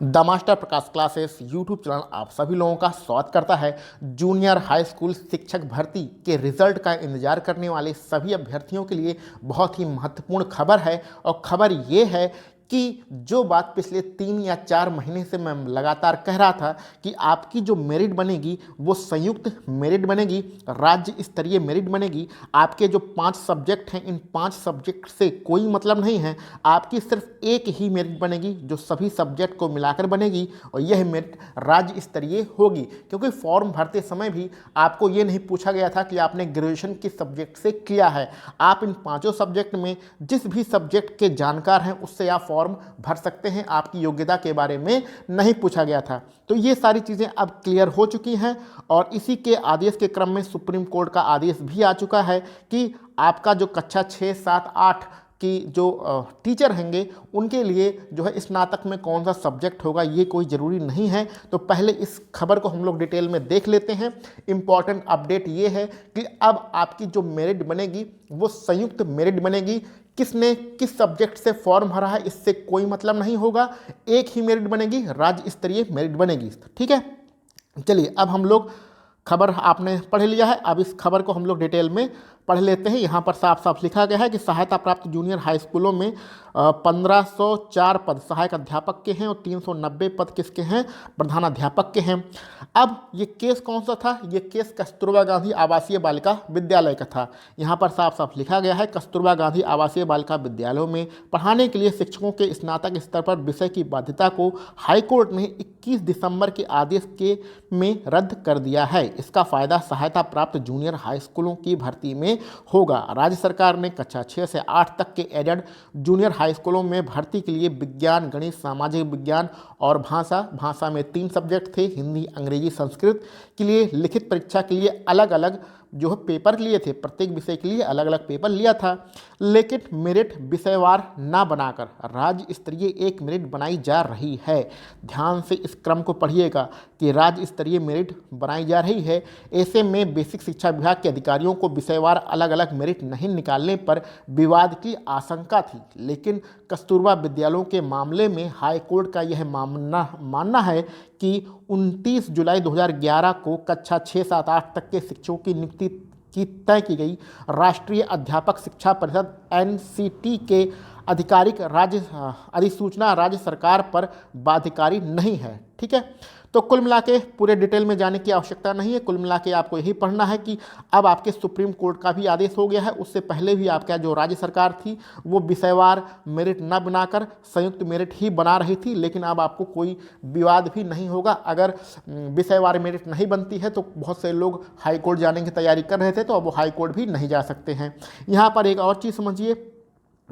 The master Prakash classes YouTube channel आप सभी लोगों का स्वागत करता है। जूनियर हाई स्कूल शिक्षक भर्ती के रिजल्ट का इंतजार करने वाले सभी अभ्यर्थियों के लिए बहुत ही महत्वपूर्ण खबर है। और खबर ये है कि जो बात पिछले 3 या 4 महीने से मैं लगातार कह रहा था कि आपकी जो मेरिट बनेगी वो संयुक्त मेरिट बनेगी, राज्य स्तरीय मेरिट बनेगी। आपके जो 5 सब्जेक्ट हैं, इन 5 सब्जेक्ट से कोई मतलब नहीं है, आपकी सिर्फ एक ही मेरिट बनेगी जो सभी सब्जेक्ट को मिलाकर बनेगी, और यह मेरिट राज्य स्तरीय होगी। क्योंकि फॉर्म भरते समय भी आपको ये नहीं पूछा गया था कि आपने ग्रेजुएशन किस सब्जेक्ट से किया है। आप इन 5 सब्जेक्ट में जिस भी सब्जेक्ट के जानकार हैं उससे आप फॉर्म भर सकते हैं, आपकी योग्यता के बारे में नहीं पूछा गया था। तो ये सारी चीज़ें अब क्लियर हो चुकी हैं, और इसी के आदेश के क्रम में सुप्रीम कोर्ट का आदेश भी आ चुका है कि आपका जो कक्षा 6, 7, 8 की जो टीचर होंगे उनके लिए जो है स्नातक में कौन सा सब्जेक्ट होगा ये कोई ज़रूरी नहीं है। तो पहले इस खबर को हम लोग डिटेल में देख लेते हैं। इम्पॉर्टेंट अपडेट ये है कि अब आपकी जो मेरिट बनेगी वो संयुक्त मेरिट बनेगी। किसने किस सब्जेक्ट से फॉर्म भरा है इससे कोई मतलब नहीं होगा, एक ही मेरिट बनेगी, राज्य स्तरीय मेरिट बनेगी। ठीक है, चलिए अब हम लोग खबर आपने पढ़ लिया है, अब इस खबर को हम लोग डिटेल में पढ़ लेते हैं। यहाँ पर साफ साफ लिखा गया है कि सहायता प्राप्त जूनियर हाई स्कूलों में 1504 पद सहायक अध्यापक के हैं और 390 पद किसके हैं, प्रधानाध्यापक के हैं। अब ये केस कौन सा था, ये केस कस्तूरबा गांधी आवासीय बालिका विद्यालय का था। यहाँ पर साफ साफ लिखा गया है कस्तूरबा गांधी आवासीय बालिका विद्यालयों में पढ़ाने के लिए शिक्षकों के स्नातक स्तर पर विषय की बाध्यता को हाईकोर्ट ने 21 दिसंबर के आदेश के में रद्द कर दिया है। इसका फायदा सहायता प्राप्त जूनियर हाई स्कूलों की भर्ती में होगा। राज्य सरकार ने कक्षा 6 से 8 तक के एडेड जूनियर हाई स्कूलों में भर्ती के लिए विज्ञान, गणित, सामाजिक विज्ञान और भाषा में 3 सब्जेक्ट थे, हिंदी, अंग्रेजी, संस्कृत के लिए लिखित परीक्षा के लिए अलग अलग जो है पेपर लिए थे, प्रत्येक विषय के लिए अलग अलग पेपर लिया था। लेकिन मेरिट विषयवार ना बनाकर राज्य स्तरीय एक मेरिट बनाई जा रही है। ध्यान से इस क्रम को पढ़िएगा कि राज्य स्तरीय मेरिट बनाई जा रही है। ऐसे में बेसिक शिक्षा विभाग के अधिकारियों को विषयवार अलग अलग मेरिट नहीं निकालने पर विवाद की आशंका थी, लेकिन कस्तूरबा विद्यालयों के मामले में हाईकोर्ट का यह मानना है कि 29 जुलाई 2011 को कक्षा 6, 7, 8 तक के शिक्षकों की नियुक्ति की तय की गई राष्ट्रीय अध्यापक शिक्षा परिषद एनसीटी के आधिकारिक राज्य अधिसूचना राज्य सरकार पर बाध्यकारी नहीं है। ठीक है, तो कुल मिला के पूरे डिटेल में जाने की आवश्यकता नहीं है। कुल मिला के आपको यही पढ़ना है कि अब आपके सुप्रीम कोर्ट का भी आदेश हो गया है। उससे पहले भी आपका जो राज्य सरकार थी वो विषयवार मेरिट न बनाकर संयुक्त मेरिट ही बना रही थी, लेकिन अब आपको कोई विवाद भी नहीं होगा। अगर विषयवार मेरिट नहीं बनती है तो बहुत से लोग हाई कोर्ट जाने की तैयारी कर रहे थे, तो अब वो हाई कोर्ट भी नहीं जा सकते हैं। यहाँ पर एक और चीज़ समझिए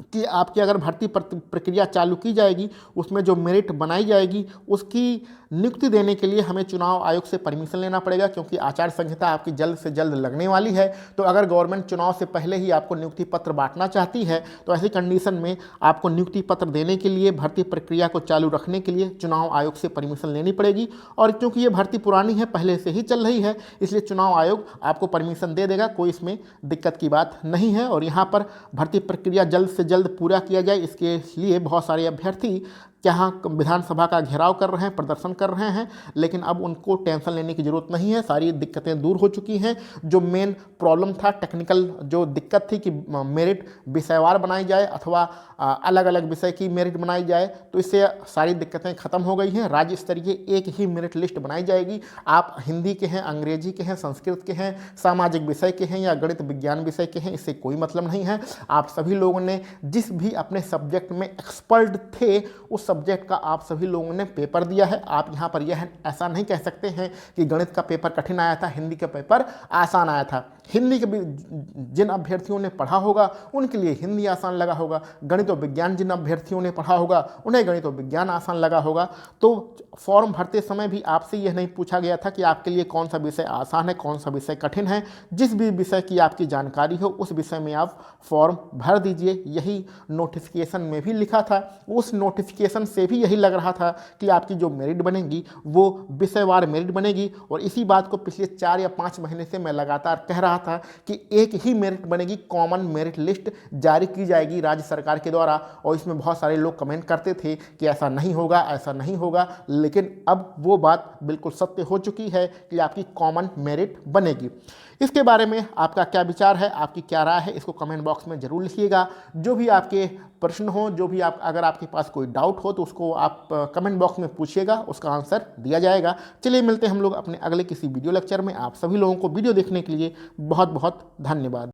कि आपकी अगर भर्ती प्रक्रिया चालू की जाएगी, उसमें जो मेरिट बनाई जाएगी उसकी नियुक्ति देने के लिए हमें चुनाव आयोग से परमिशन लेना पड़ेगा, क्योंकि आचार संहिता आपकी जल्द से जल्द लगने वाली है। तो अगर गवर्नमेंट चुनाव से पहले ही आपको नियुक्ति पत्र बांटना चाहती है तो ऐसी कंडीशन में आपको नियुक्ति पत्र देने के लिए, भर्ती प्रक्रिया को चालू रखने के लिए चुनाव आयोग से परमिशन लेनी पड़ेगी। और क्योंकि ये भर्ती पुरानी है, पहले से ही चल रही है, इसलिए चुनाव आयोग आपको परमिशन दे देगा, कोई इसमें दिक्कत की बात नहीं है। और यहाँ पर भर्ती प्रक्रिया जल्द से जल्द पूरा किया जाए, इसके लिए बहुत सारे अभ्यर्थी यहाँ विधानसभा का घेराव कर रहे हैं, प्रदर्शन कर रहे हैं, लेकिन अब उनको टेंशन लेने की ज़रूरत नहीं है। सारी दिक्कतें दूर हो चुकी हैं। जो मेन प्रॉब्लम था, टेक्निकल जो दिक्कत थी कि मेरिट विषयवार बनाई जाए अथवा अलग अलग विषय की मेरिट बनाई जाए, तो इससे सारी दिक्कतें खत्म हो गई हैं। राज्य स्तरीय एक ही मेरिट लिस्ट बनाई जाएगी। आप हिंदी के हैं, अंग्रेजी के हैं, संस्कृत के हैं, सामाजिक विषय के हैं या गणित विज्ञान विषय के हैं, इससे कोई मतलब नहीं है। आप सभी लोगों ने जिस भी अपने सब्जेक्ट में एक्सपर्ट थे उस सब्जेक्ट का आप सभी लोगों ने पेपर दिया है। आप यहाँ पर यह ऐसा नहीं कह सकते हैं कि गणित का पेपर कठिन आया था, हिंदी का पेपर आसान आया था। हिंदी के भी जिन अभ्यर्थियों ने पढ़ा होगा उनके लिए हिंदी आसान लगा होगा, गणित और विज्ञान जिन अभ्यर्थियों ने पढ़ा होगा उन्हें गणित और विज्ञान आसान लगा होगा। तो फॉर्म भरते समय भी आपसे यह नहीं पूछा गया था कि आपके लिए कौन सा विषय आसान है, कौन सा विषय कठिन है। जिस भी विषय की आपकी जानकारी हो उस विषय में आप फॉर्म भर दीजिए, यही नोटिफिकेशन में भी लिखा था। उस नोटिफिकेशन नोटिफिकेशन से भी यही लग रहा था कि आपकी जो मेरिट बनेगी वो विषयवार मेरिट बनेगी। और इसी बात को पिछले 4 या 5 महीने से मैं लगातार कह रहा था कि एक ही मेरिट बनेगी, कॉमन मेरिट लिस्ट जारी की जाएगी राज्य सरकार के द्वारा। और इसमें बहुत सारे लोग कमेंट करते थे कि ऐसा नहीं होगा, ऐसा नहीं होगा, लेकिन अब वो बात बिल्कुल सत्य हो चुकी है कि आपकी कॉमन मेरिट बनेगी। इसके बारे में आपका क्या विचार है, आपकी क्या राय है, इसको कमेंट बॉक्स में ज़रूर लिखिएगा। जो भी आपके प्रश्न हो, जो भी अगर आपके पास कोई डाउट हो तो उसको आप कमेंट बॉक्स में पूछिएगा, उसका आंसर दिया जाएगा। चलिए मिलते हैं हम लोग अपने अगले किसी वीडियो लेक्चर में। आप सभी लोगों को वीडियो देखने के लिए बहुत बहुत धन्यवाद।